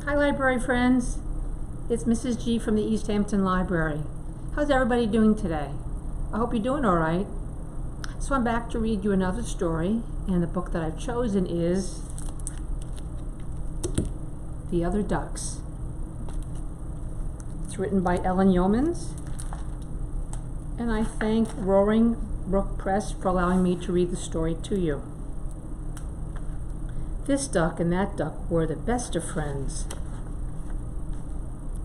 Hi library friends, it's Mrs. G from the East Hampton Library. How's everybody doing today? I hope you're doing alright. So I'm back to read you another story, and the book that I've chosen is The Other Ducks. It's written by Ellen Yeomans, and I thank Roaring Brook Press for allowing me to read the story to you. This duck and that duck were the best of friends.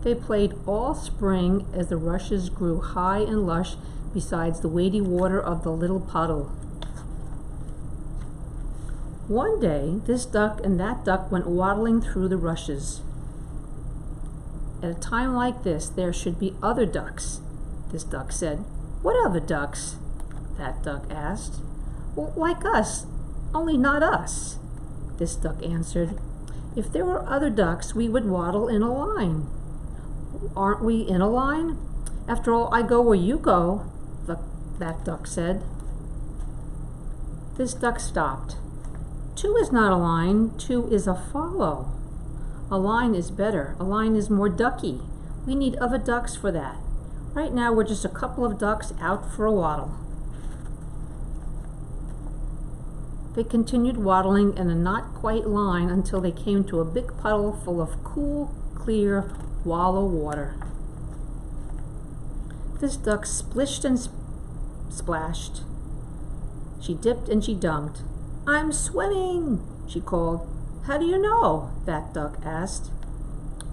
They played all spring as the rushes grew high and lush besides the weighty water of the little puddle. One day, this duck and that duck went waddling through the rushes. At a time like this, there should be other ducks, this duck said. What other ducks? That duck asked. Well, like us, only not us, this duck answered. If there were other ducks, we would waddle in a line. Aren't we in a line? After all, I go where you go, that duck said. This duck stopped. Two is not a line, two is a follow. A line is better, a line is more ducky. We need other ducks for that. Right now we're just a couple of ducks out for a waddle. They continued waddling in a not quite line until they came to a big puddle full of cool, clear, wallow water. This duck splished and splashed. She dipped and she dunked. I'm swimming, she called. How do you know? That duck asked.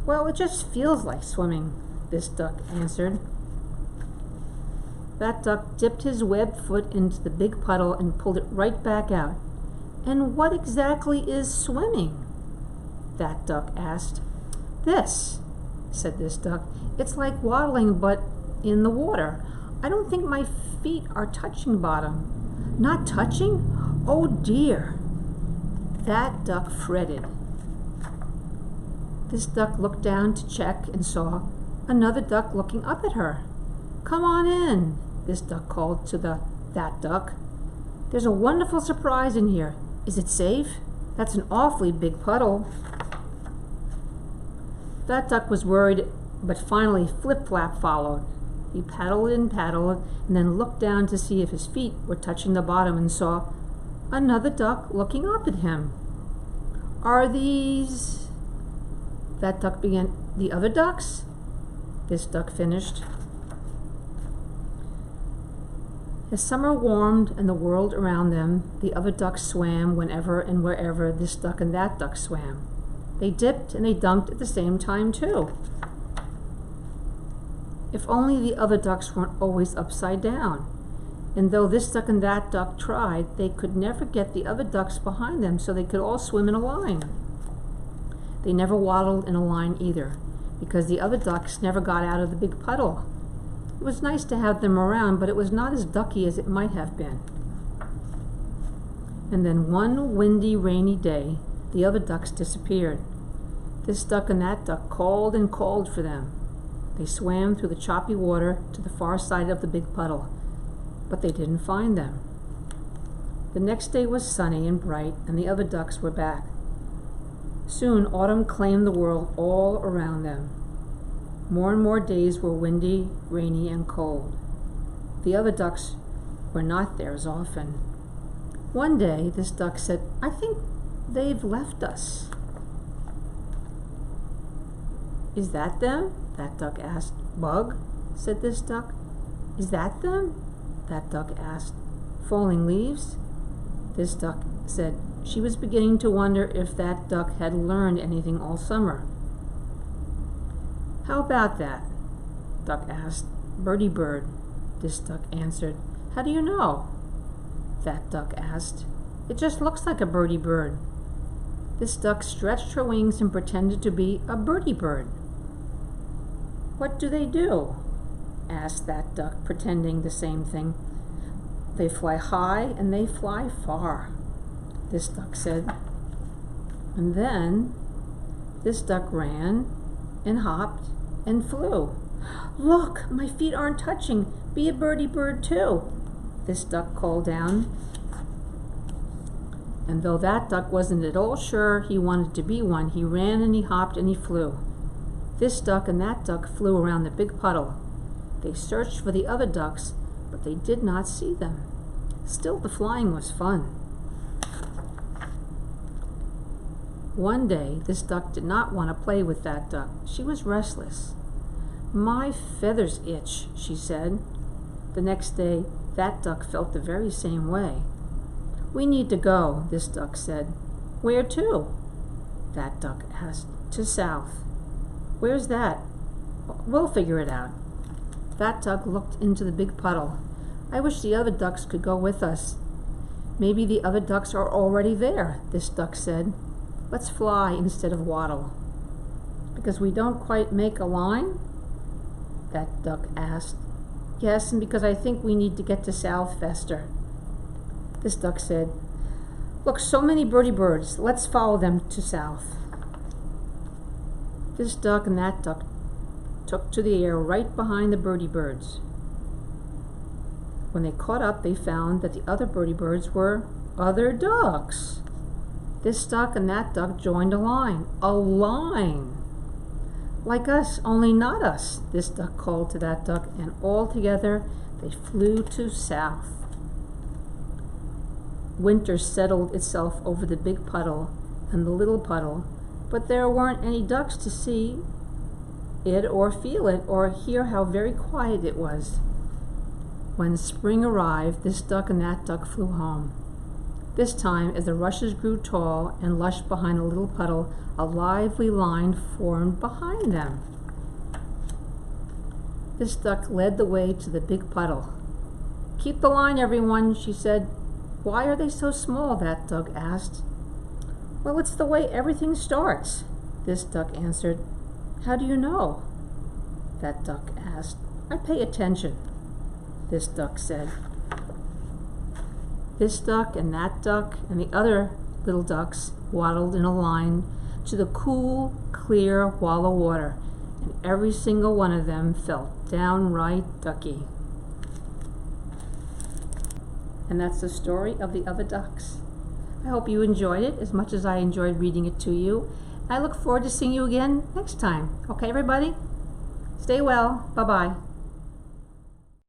Well, it just feels like swimming, this duck answered. That duck dipped his webbed foot into the big puddle and pulled it right back out. And what exactly is swimming? That duck asked. This, said this duck. It's like waddling, but in the water. I don't think my feet are touching bottom. Not touching? Oh dear. That duck fretted. This duck looked down to check and saw another duck looking up at her. Come on in, this duck called to that duck. There's a wonderful surprise in here. Is it safe? That's an awfully big puddle. That duck was worried, but finally Flip-Flap followed. He paddled and then looked down to see if his feet were touching the bottom and saw another duck looking up at him. Are these... That duck began. The other ducks? This duck finished. As summer warmed and the world around them, the other ducks swam whenever and wherever this duck and that duck swam. They dipped and they dunked at the same time, too. If only the other ducks weren't always upside down. And though this duck and that duck tried, they could never get the other ducks behind them so they could all swim in a line. They never waddled in a line either, because the other ducks never got out of the big puddle. It was nice to have them around, but it was not as ducky as it might have been. And then one windy, rainy day, the other ducks disappeared. This duck and that duck called and called for them. They swam through the choppy water to the far side of the big puddle, but they didn't find them. The next day was sunny and bright, and the other ducks were back. Soon autumn claimed the world all around them. More and more days were windy, rainy, and cold. The other ducks were not there as often. One day, this duck said, I think they've left us. Is that them? That duck asked. Bug? Said this duck. Is that them? That duck asked. Falling leaves? This duck said she was beginning to wonder if that duck had learned anything all summer. How about that? Duck asked. Birdie bird, this duck answered. How do you know? That duck asked. It just looks like a birdie bird. This duck stretched her wings and pretended to be a birdie bird. What do they do? Asked that duck, pretending the same thing. They fly high and they fly far, this duck said. And then this duck ran and hopped and flew. Look, my feet aren't touching. Be a birdie bird too, this duck called down. And though that duck wasn't at all sure he wanted to be one, he ran and he hopped and he flew. This duck and that duck flew around the big puddle. They searched for the other ducks, but they did not see them. Still, the flying was fun. One day, this duck did not want to play with that duck. She was restless. "My feathers itch," she said. The next day, that duck felt the very same way. "We need to go," this duck said. "Where to?" that duck asked. "To south." "Where's that?" "We'll figure it out." That duck looked into the big puddle. "I wish the other ducks could go with us." "Maybe the other ducks are already there," this duck said. "Let's fly instead of waddle." "Because we don't quite make a line?" that duck asked. "Yes, and because I think we need to get to south faster." This duck said, "Look, so many birdie birds. Let's follow them to south." This duck and that duck took to the air right behind the birdie birds. When they caught up, they found that the other birdie birds were other ducks. This duck and that duck joined a line. A line! "Like us, only not us," this duck called to that duck, and all together they flew to south. Winter settled itself over the big puddle and the little puddle, but there weren't any ducks to see it or feel it or hear how very quiet it was. When spring arrived, this duck and that duck flew home. This time, as the rushes grew tall and lush behind the little puddle, a lively line formed behind them. This duck led the way to the big puddle. "Keep the line, everyone," she said. "Why are they so small?" that duck asked. "Well, it's the way everything starts," this duck answered. "How do you know?" that duck asked. "I pay attention," this duck said. This duck and that duck and the other little ducks waddled in a line to the cool, clear wall of water, and every single one of them felt downright ducky. And that's the story of the other ducks. I hope you enjoyed it as much as I enjoyed reading it to you. I look forward to seeing you again next time. Okay, everybody? Stay well. Bye-bye.